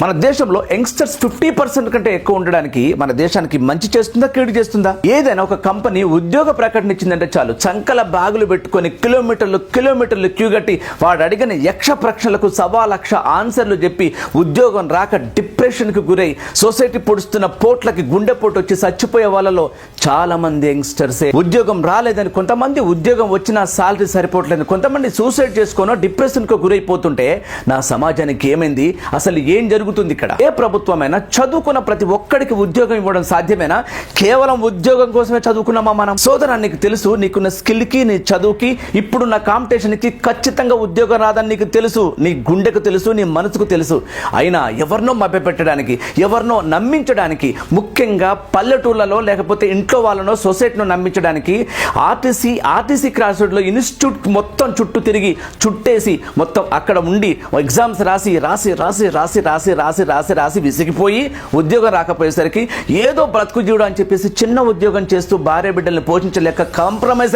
మన దేశంలో యంగ్స్టర్స్ 50% కంటే ఎక్కువ ఉండడానికి మన దేశానికి మంచి చేస్తుందా కీడు చేస్తుందా? ఏదైనా ఒక కంపెనీ ఉద్యోగ ప్రకటన ఇచ్చిందంటే చాలు చంకల బ్యాగులు పెట్టుకొని కిలోమీటర్లు క్యూ కట్టి వాడు అడిగిన యక్ష ప్రశ్నలకు 1,00,000 ఆన్సర్లు చెప్పి ఉద్యోగం రాక డిప్రెషన్కి గురై సొసైటీ పొడుస్తున్న పోట్లకి గుండెపోటు వచ్చి చచ్చిపోయే వాళ్ళలో చాలా మంది యంగ్స్టర్సే. ఉద్యోగం రాలేదని కొంతమంది, ఉద్యోగం వచ్చినా సాలరీ సరిపోవట్లేదని కొంతమంది సూసైడ్ చేసుకోనో డిప్రెషన్కు గురైపోతుంటే నా సమాజానికి ఏమైంది? అసలు ఏం జరుగుతుంది ఇక్కడ? ఏ ప్రభుత్వమైనా చదువుకున్న ప్రతి ఒక్కడికి ఉద్యోగం ఇవ్వడం సాధ్యమేనా? కేవలం ఉద్యోగం కోసమే చదువుకున్నామా మనం? సోదరా, నీకు తెలుసు నీకున్న స్కిల్కి, నీ చదువుకి, ఇప్పుడున్న కాంపిటీషన్కి ఖచ్చితంగా ఉద్యోగం రాదని నీకు తెలుసు. నీ గుండెకు తెలుసు, నీ మనసుకు తెలుసు. అయినా ఎవరినో మభ్యపెట్టడానికి, ఎవరినో నమ్మించడానికి, ముఖ్యంగా పల్లెటూళ్ళలో లేకపోతే ఇంట్లో వాళ్ళనో సొసైటీను నమ్మించడానికి ఆర్టీసీ క్రాస్ రోడ్లో ఇన్స్టిట్యూట్ మొత్తం చుట్టేసి మొత్తం అక్కడ ఉండి ఎగ్జామ్స్ రాసి విసిగిపోయి ఉద్యోగం రాకపోయేసరికి ఏదో బ్రతుకు జీవుడు అని చెప్పేసి చిన్న ఉద్యోగం చేస్తూ భార్య బిడ్డల్ని పోషించలేక కాంప్రమైజ్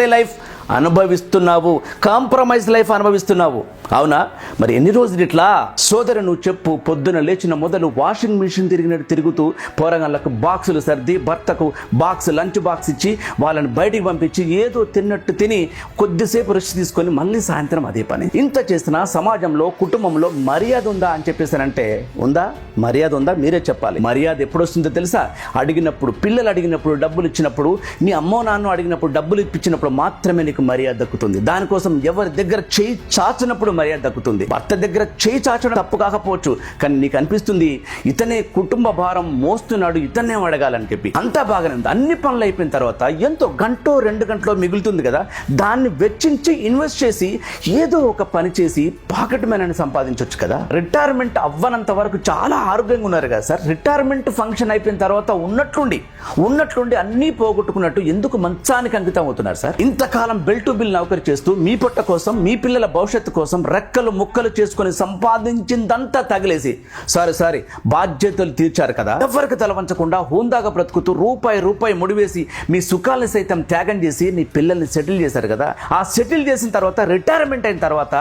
లైఫ్ అనుభవిస్తున్నావు. అవునా? మరి ఎన్ని రోజులు ఇట్లా? సోదరు, నువ్వు చెప్పు. పొద్దున లేచిన మొదలు వాషింగ్ మిషన్ తిరుగుతూ పోరగాళ్ళకు బాక్సులు సర్ది, భర్తకు లంచ్ బాక్స్ ఇచ్చి వాళ్ళని బయటికి పంపించి ఏదో తిన్నట్టు తిని కొద్దిసేపు రెస్ట్ తీసుకొని మళ్ళీ సాయంత్రం అదే పని. ఇంత చేసినా సమాజంలో, కుటుంబంలో మర్యాద ఉందా అని చెప్పేసానంటే ఉందా? మర్యాద ఉందా? మీరే చెప్పాలి. మర్యాద ఎప్పుడు వస్తుందో తెలుసా? పిల్లలు అడిగినప్పుడు, డబ్బులు ఇచ్చినప్పుడు, మీ అమ్మో నాన్న అడిగినప్పుడు డబ్బులు ఇప్పించినప్పుడు మాత్రమే నీకు మర్యాద దక్కుతుంది. దానికోసం ఎవరి దగ్గర చేయి చాచినప్పుడు మర్యాద దక్కుతుంది. భర్త దగ్గర చేయి చాచడం తప్పు కాకపోవచ్చు, కానీ నీకు అనిపిస్తుంది ఇతనే కుటుంబ భారం మోస్తున్నాడు, ఇతనే అడగాలని చెప్పి. అంతా బాగానే ఉంది. అన్ని పనులు అయిపోయిన తర్వాత ఎంతో 1-2 గంటలో మిగులుతుంది కదా, దాన్ని వెచ్చించి ఇన్వెస్ట్ చేసి ఏదో ఒక పని చేసి పాకెట్ మనీ సంపాదించవచ్చు కదా. రిటైర్మెంట్ అవ్వనంత వరకు చాలా ఆరోగ్యంగా ఉన్నారు కదా సార్. రిటైర్మెంట్ ఫంక్షన్ అయిపోయిన తర్వాత ఉన్నట్లుండి అన్నీ పోగొట్టుకున్నట్టు ఎందుకు మంచానికి అంకితం అవుతున్నారు సార్? ఇంతకాలం బెల్ టు బిల్ నౌకరీ చేస్తూ మీ పొట్ట కోసం, మీ పిల్లల భవిష్యత్తు కోసం రెక్కలు ముక్కలు చేసుకుని సంపాదించిందంతా తగిలేసి సారీ బాధ్యతలు తీర్చారు కదా. ఎవరికి తలవంచకుండా హోందాగా బ్రతుకుతూ రూపాయి ముడివేసి మీ సుఖాలను సైతం త్యాగం చేసి నీ పిల్లల్ని సెటిల్ చేశారు కదా. ఆ సెటిల్ చేసిన తర్వాత, రిటైర్మెంట్ అయిన తర్వాత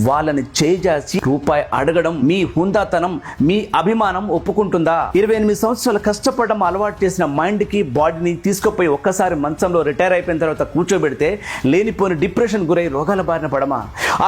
వాళ్ళని చేజాసి రూపాయి అడగడం మీ హుందాతనం, మీ అభిమానం ఒప్పుకుంటుందా? 28 సంవత్సరాలు కష్టపడడం అలవాటు చేసిన మైండ్కి, బాడీని తీసుకుపోయి ఒక్కసారి మంచంలో రిటైర్ అయిపోయిన తర్వాత కూర్చోబెడితే లేనిపోని డిప్రెషన్ గురై రోగాల బారిన పడమా?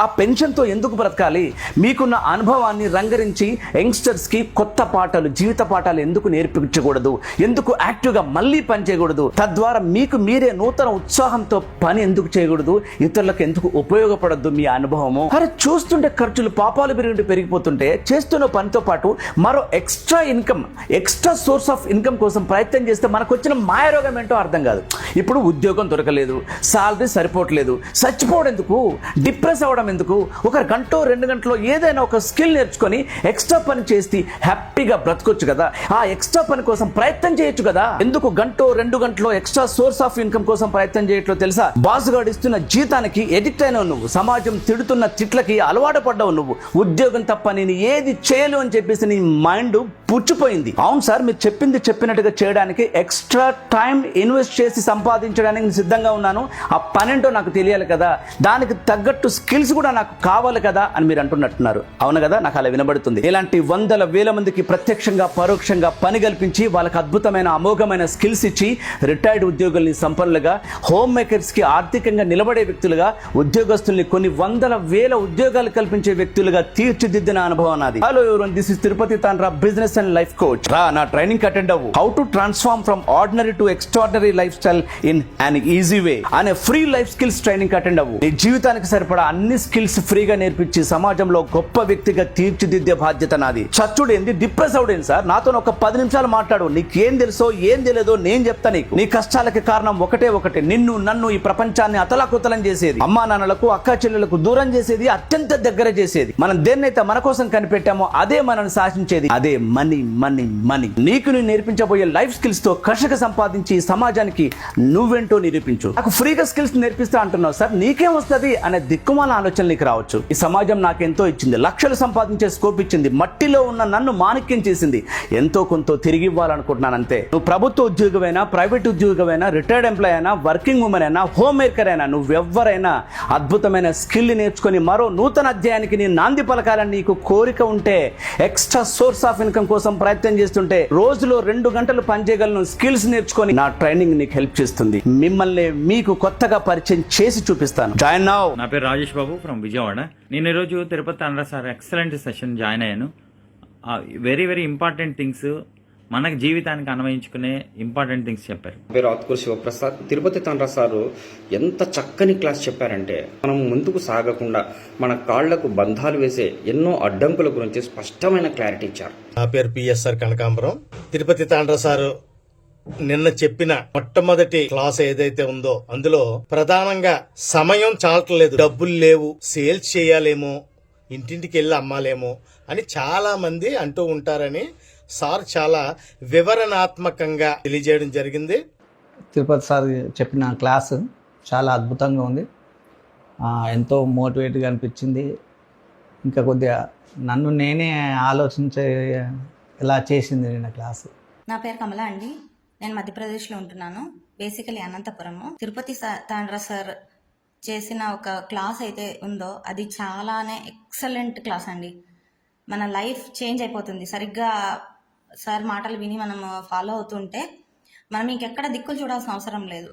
ఆ పెన్షన్తో ఎందుకు బ్రతకాలి? మీకున్న అనుభవాన్ని రంగరించి యంగ్స్టర్స్కి కొత్త పాఠాలు, జీవిత పాఠాలు ఎందుకు నేర్పించకూడదు? ఎందుకు యాక్టివ్గా మళ్ళీ పని చేయకూడదు? తద్వారా మీకు మీరే నూతన ఉత్సాహంతో పని ఎందుకు చేయకూడదు? ఇతరులకు ఎందుకు ఉపయోగపడద్దు మీ అనుభవము? అరే, చూస్తుంటే ఖర్చులు పాపాలు పెరిగిపోతుంటే చేస్తున్న పనితో పాటు మరో ఎక్స్ట్రా సోర్స్ ఆఫ్ ఇన్కమ్ కోసం ప్రయత్నం చేస్తే మనకు వచ్చిన మాయరోగం ఏంటో అర్థం కాదు. ఇప్పుడు ఉద్యోగం దొరకలేదు, సాలరీ సరిపోవట్లేదు, చచ్చిపోవడం ఎందుకు? డిప్రెస్ అవ్వడం ఎందుకు? 1 గంటో 2 గంటలో ఏదైనా ఒక స్కిల్ నేర్చుకొని ఎక్స్ట్రా పని చేసి హ్యాపీగా బ్రతకొచ్చు కదా. ఆ ఎక్స్ట్రా పని కోసం ప్రయత్నం చేయొచ్చు కదా. ఎందుకు 1-2 గంటలో ఎక్స్ట్రా సోర్స్ ఆఫ్ ఇన్కమ్ కోసం ప్రయత్నం చేయట్లో తెలుసా? బాస్ గారు ఇస్తున్న జీతానికి ఎడిక్ట్ అయినావు నువ్వు, సమాజం తిడుతున్న తిట్లకి అలవాటు పడ్డావు నువ్వు. ఉద్యోగం తప్ప నేను ఏది చేయలు అని చెప్పేసి నీ మైండ్ పుచ్చిపోయింది. అవును సార్, మీరు చెప్పినట్టుగా చేయడానికి ఎక్స్ట్రా టైం ఇన్వెస్ట్ చేసి సంపాదించడానికి నేను సిద్ధంగా ఉన్నాను. ఆ పనేంటో నాకు తెలియాలి కదా, దానికి తగ్గట్టు స్కిల్స్ కూడా నాకు కావాలి కదా అని మీరు అంటున్నట్టున్నారు. అవును కదా? నాకు అలా వినబడుతుంది. ఇలాంటి 100,000 మందికి ప్రత్యక్షంగా పరోక్షంగా పని కల్పించి వాళ్ళకి అద్భుతమైన అమోఘమైన స్కిల్స్ ఇచ్చి రిటైర్డ్ ఉద్యోగుల్ని సంపన్నులుగా, హోమ్ మేకర్స్కి ఆర్థికంగా నిలబడే వ్యక్తులుగా, ఉద్యోగస్తుల్ని కొన్ని 100,000 ఉద్యోగాలు కల్పించే వ్యక్తులుగా తీర్చిదిద్దిన అనుభవం నాది. Hello everyone, this is Tirupati Tandra, business and life coach. రా, నా ట్రైనింగ్ అటెండ్ అవ్వు. How to transform from ordinary to extraordinary life style in an easy way అనే free life skills training attend అవ్వు. నీ జీవితానికి సరిపడా అన్ని స్కిల్స్ ఫ్రీగా నేర్పించి సమాజంలో గొప్ప వ్యక్తిగా తీర్చిదిద్దే బాధ్యత నాది. చచ్చుడేంది, డిప్రెస్ అవుడేంది సార్? నాతో ఒక 10 నిమిషాలు మాట్లాడు. నీకేం తెలుసో ఏం తెలియదో నేను చెప్తా నీకు. నీ కష్టాలకి కారణం ఒకటే, నిన్ను నన్ను ఈ ప్రపంచాన్ని అతలాకుతలం చేసేది, అమ్మా నాన్నలకు అక్క చెల్లెలకు దూరం చేసేది, అత్యంత దగ్గర చేసేది. మనం దేన్నైతే మన కోసం కనిపెట్టామో అదే మనల్ని శాసించేది. అదే మనీ. Money money money. నీకు నేను నేర్పించబోయే లైఫ్ స్కిల్స్ తో కర్షక సంపాదించి సమాజానికి నువ్వేంటో నిరూపించు. నాకు ఫ్రీగా స్కిల్స్ నేర్పిస్తా అంటున్నావు సార్, నీకేం వస్తుంది అనే దిక్కుమాల ఆలోచనలు నీకు రావచ్చు. ఈ సమాజం నాకెంతో ఇచ్చింది, లక్షలు సంపాదించే స్కోప్ ఇచ్చింది, మట్టిలో ఉన్న నన్ను మాణిక్యం చేసింది, ఎంతో కొంత తిరిగి ఇవ్వాలనుకుంటున్నాను అంతే. నువ్వు ప్రభుత్వ ఉద్యోగమైనా, ప్రైవేట్ ఉద్యోగమైనా, రిటైర్డ్ ఎంప్లాయ్ అయినా, వర్కింగ్ ఉమెన్ అయినా, హోమ్ మేకర్ అయినా, నువ్వెవ్వరైనా అద్భుతమైన స్కిల్ నేర్చుకొని మరో నూతన అధ్యాయానికి నీ నాంది పలకాలని నీకు కోరిక ఉంటే, ఎక్స్ట్రా సోర్స్ ఆఫ్ ఇన్కమ్ కోసం ప్రయత్నం చేస్తుంటే, రోజులో 2 గంటలు పనిచేయగలను స్కిల్స్ నేర్చుకొని నా ట్రైనింగ్ నీకు హెల్ప్ చేస్తుంది. మిమ్మల్ని మీకు కొత్తగా పరిచయం చేసి చూపిస్తాను. Join now. నా పేరు రాజేష్ బాబు ఫ్రమ్ విజయవాడ. నేను ఈరోజు Tirupati Tandra sir excellent session join అయ్యాను. వెరీ వెరీ ఇంపార్టెంట్ థింగ్స్, మనకు జీవితానికి అన్వయించుకునే ఇంపార్టెంట్ థింగ్స్ చెప్పారు. పేరు ఆత్కూరు శివప్రసాద్. తిరుపతి తండ్ర సారు ఎంత చక్కని క్లాస్ చెప్పారంటే, మనం ముందుకు సాగకుండా మన కాళ్లకు బంధాలు వేసే ఎన్నో అడ్డంకుల గురించి స్పష్టమైన క్లారిటీ ఇచ్చారు. నా పేరు పిఎస్ఆర్ కనకాంబరం. తిరుపతి తాండ్ర సారు నిన్న చెప్పిన మొట్టమొదటి క్లాస్ ఏదైతే ఉందో అందులో ప్రధానంగా సమయం చాలట్లేదు, డబ్బులు లేవు, సేల్స్ చేయాలేమో, ఇంటింటికి వెళ్ళి అమ్మాలేమో అని చాలా మంది అంటూ ఉంటారని సార్ చాలా వివరణాత్మకంగా తెలియజేయడం జరిగింది. తిరుపతి సార్ చెప్పిన క్లాసు చాలా అద్భుతంగా ఉంది, ఎంతో మోటివేట్గా అనిపించింది. ఇంకా కొద్దిగా నన్ను నేనే ఆలోచించే ఇలా చేసింది నిన్న క్లాసు. నా పేరు కమల అండి. నేను మధ్యప్రదేశ్లో ఉంటున్నాను, బేసికలీ అనంతపురము. తిరుపతి తాండ్ర సార్ చేసిన ఒక క్లాస్ అయితే ఉందో అది చాలానే ఎక్సలెంట్ క్లాస్ అండి. మన లైఫ్ చేంజ్ అయిపోతుంది సరిగ్గా సార్ మాటలు విని మనం ఫాలో అవుతుంటే. మనం ఇంకెక్కడ దిక్కులు చూడాల్సిన అవసరం లేదు.